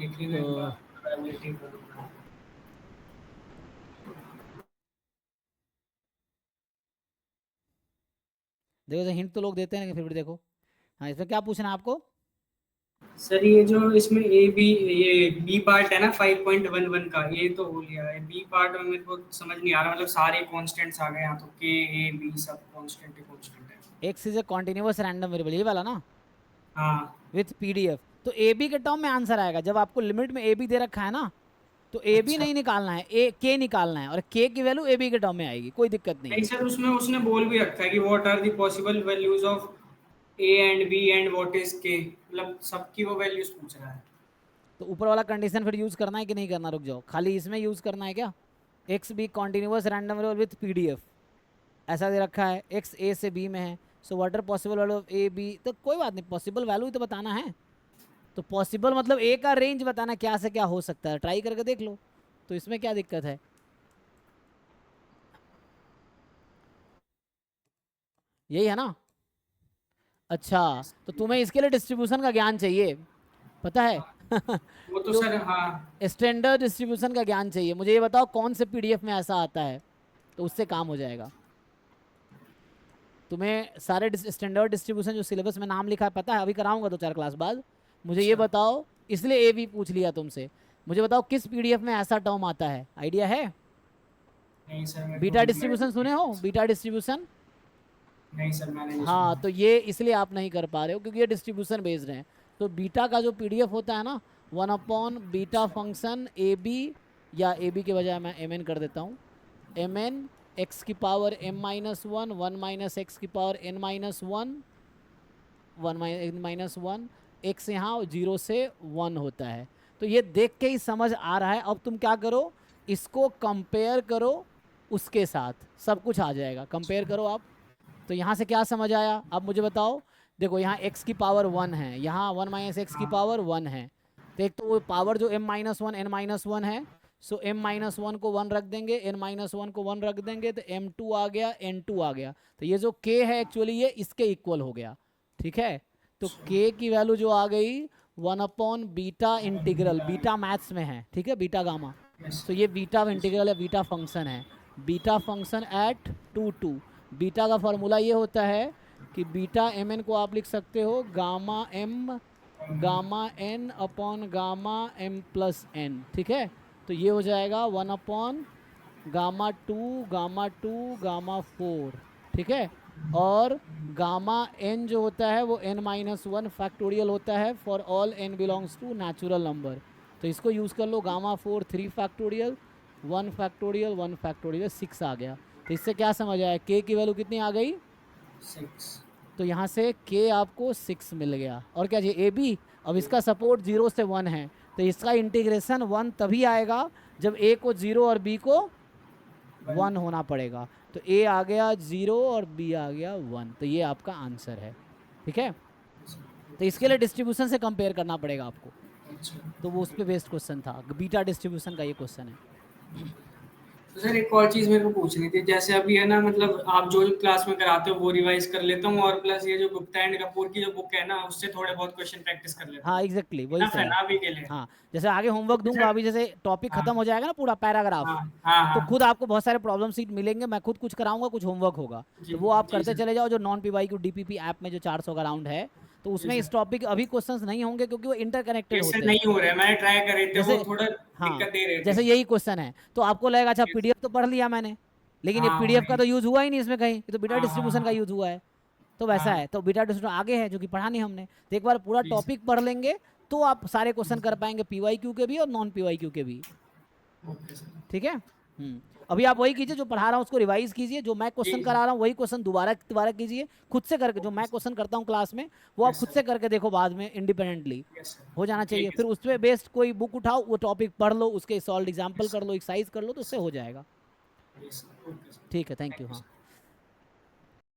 लिख लेंगे तो एक बार प्रोबेबिलिटी करूंगा। देखो हिंट तो लोग देते हैं, लेकिन फिर भी देखो। हाँ, इसमें क्या पूछना है आपको? सर ये जो इसमें ए बी, ये बी पार्ट है ना 5.11 का, ये तो हो गया है। बी पार्ट में मेरे को समझ नहीं आ रहा, मतलब सारे कांस्टेंट्स आ गए यहाँ तो, के ए बी सब कांस्टेंट ही कांस्टेंट है। X is a continuous random variable, ये वाला ना, हाँ विथ पीडीएफ। तो ए बी के टर्म में आंसर आएगा, जब आपको लिमिट में ए बी दे रखा है ना, तो ए बी अच्छा। नहीं निकालना है, ए के निकालना है, और के की वैल्यू ए बी के टर्म में आएगी, कोई दिक्कत नहीं नहीं है। सर, उसमें उसने बोल भी रखा है कि what are the possible values of A and B and what is K, मतलब सबकी वो वैल्यूज पूछ रहा है। तो ऊपर वाला कंडीशन फिर यूज करना है कि नहीं करना, रुक जाओ, खाली इसमें यूज करना है क्या? X be continuous random variable with PDF, ऐसा दे रखा है, एक्स ए से बी में है, so what are possible value of A B, तो कोई बात नहीं, पॉसिबल वैल्यू ही तो बताना है। तो पॉसिबल मतलब ए का रेंज बताना, क्या से क्या हो सकता है, ट्राई करके देख लो, तो इसमें क्या दिक्कत है? यही है ना? अच्छा, तो तुम्हें इसके लिए डिस्ट्रीब्यूशन का ज्ञान चाहिए, पता है? वो तो तो सर हाँ। स्टैंडर्ड डिस्ट्रीब्यूशन का ज्ञान चाहिए, मुझे ये बताओ कौन से पीडीएफ में ऐसा आता है, तो उससे काम हो जाएगा। तुम्हें सारे स्टैंडर्ड डिस्ट्रीब्यूशन जो सिलेबस में नाम लिखा है पता है, अभी कराऊंगा 2-4 क्लास बाद। मुझे ये अच्छा। बताओ, इसलिए ए भी पूछ लिया तुमसे, मुझे बताओ किस पीडीएफ में ऐसा टर्म आता है, आइडिया है? नहीं सर मेरे को बीटा डिस्ट्रीब्यूशन नहीं। सुने हो, बीटा डिस्ट्रीब्यूशन? नहीं सर मैंने नहीं हाँ, सुना। तो ये इसलिए आप नहीं कर पा रहे हो क्योंकि ये डिस्ट्रीब्यूशन बेस्ड है। तो बीटा का जो पीडीएफ होता है ना, 1/बीटा अच्छा। फंक्शन ए बी, या ए बी के बजाय मैं एम एन कर देता हूँ, एम एन एक्स की पावर m-1, 1 - एक्स की पावर n-1, 1 - एक्स यहाँ 0 से 1 होता है। तो ये देख के ही समझ आ रहा है, अब तुम क्या करो, इसको कंपेयर करो उसके साथ, सब कुछ आ जाएगा, कंपेयर करो आप। तो यहाँ से क्या समझ आया, अब मुझे बताओ। देखो यहाँ x की पावर 1 है, यहाँ 1 - एक्स की हाँ। पावर 1 है, तो एक तो वो पावर जो m-1 n-1 है, सो m-1 को 1 रख देंगे, n-1 को 1 रख देंगे, तो m2 आ गया, n2 आ गया, तो ये जो k है एक्चुअली ये इसके इक्वल हो गया, ठीक है? तो k की वैल्यू जो आ गई 1/बीटा इंटीग्रल, बीटा मैथ्स में है, ठीक है, बीटा गामा। यस। तो ये बीटा इंटीग्रल है, बीटा फंक्शन है, बीटा फंक्शन एट 2 बीटा का फॉर्मूला ये होता है कि बीटा एम एन को आप लिख सकते हो gamma M, gamma N upon gamma M plus N, ठीक है? तो ये हो जाएगा 1/गामा 2 गामा 2 गामा 4, ठीक है? और गामा एन जो होता है वो n-1 फैक्टोरियल होता है for all n belongs to natural number. तो इसको यूज़ कर लो, गामा 4 3 फैक्टोरियल, 1 फैक्टोरियल 1 फैक्टोरियल, 6 आ गया। तो इससे क्या समझ आया, के की वैल्यू कितनी आ गई? 6। तो यहाँ से के आपको 6 मिल गया, और क्या चाहिए, ए बी। अब इसका सपोर्ट 0 से 1 है, तो इसका इंटीग्रेशन 1 तभी आएगा जब ए को 0 और बी को 1 होना पड़ेगा। तो ए आ गया 0 और बी आ गया 1, तो ये आपका आंसर है, ठीक है? तो इसके लिए डिस्ट्रीब्यूशन से कंपेयर करना पड़ेगा आपको, अच्छा। तो वो उस पर बेस्ड क्वेश्चन था, बीटा डिस्ट्रीब्यूशन का ये क्वेश्चन है। तो सर एक और चीज मेरे को पूछनी थी, जैसे अभी है ना, मतलब आप जो क्लास में कराते हो वो रिवाइज कर लेता हूँ, और प्लस ये जो गुप्ता एंड कपूर की जो बुक है ना, उससे थोड़े बहुत क्वेश्चन प्रैक्टिस कर लेता हाँ हूँ। एग्जैक्टली, वही इनफ है सही। ना अभी के लिए? हाँ, जैसे आगे होमवर्क क्योंकि दूंगा, सर। अभी जैसे टॉपिक हाँ खत्म हो जाएगा ना पूरा पैराग्राफ, हाँ हाँ तो हाँ। खुद आपको बहुत सारे प्रॉब्लम सीट मिलेंगे, मैं खुद कुछ कराऊंगा, कुछ होमवर्क होगा, जी। तो वो आप जी करते सर। चले जाओ, जो non PYQ DPP app में जो 400 का राउंड है, तो जी उसमें इस सर। टॉपिक अभी क्वेश्चंस नहीं होंगे क्योंकि वो इंटरकनेक्टेड ये सर होते हैं। नहीं हो रहा है, मैंने ट्राई करे थे, जैसे, वो थोड़ा हाँ, दिक्कत दे रहे थे। जैसे यही क्वेश्चन है, तो आपको लगेगा अच्छा Yes। पीडीएफ तो पढ़ लिया मैंने, लेकिन ये हाँ पीडीएफ का वही। तो यूज हुआ ही नहीं इसमें कहीं, ये तो बीटा हाँ हाँ डिस्ट्रीब्यूशन का हाँ यूज हुआ है। तो वैसा हाँ। है, तो बीटा डिस्ट्रीब्यूशन आगे है जो कि पढ़ा नहीं हमने, तो एक बार पूरा जी सर। टॉपिक पढ़ लेंगे, तो आप सारे क्वेश्चन कर पाएंगे, पीवाई क्यू के भी और नॉन पीवाई क्यू के भी, ओके सर। ठीक है? अभी आप वही कीजिए, जो पढ़ा रहा हूँ उसको रिवाइज कीजिए, जो मैं जी क्वेश्चन जी। करा रहा हूँ वही क्वेश्चन दोबारा दोबारा कीजिए, खुद से करके, जो ओके मैं सर। क्वेश्चन करता हूँ क्लास में वो आप यस खुद सर। से करके देखो बाद में इंडिपेंडेंटली, यस हो सर जाना चाहिए। ठीक है फिर सर। उस पर बेस्ड कोई बुक उठाओ, वो टॉपिक पढ़ लो, उसके सॉल्व एग्जाम्पल यस कर लो, एक्सरसाइज कर लो, तो उससे हो जाएगा। Sir. Yes sir okay sir. ठीक है, थैंक थैंक यू, यू हाँ। सर।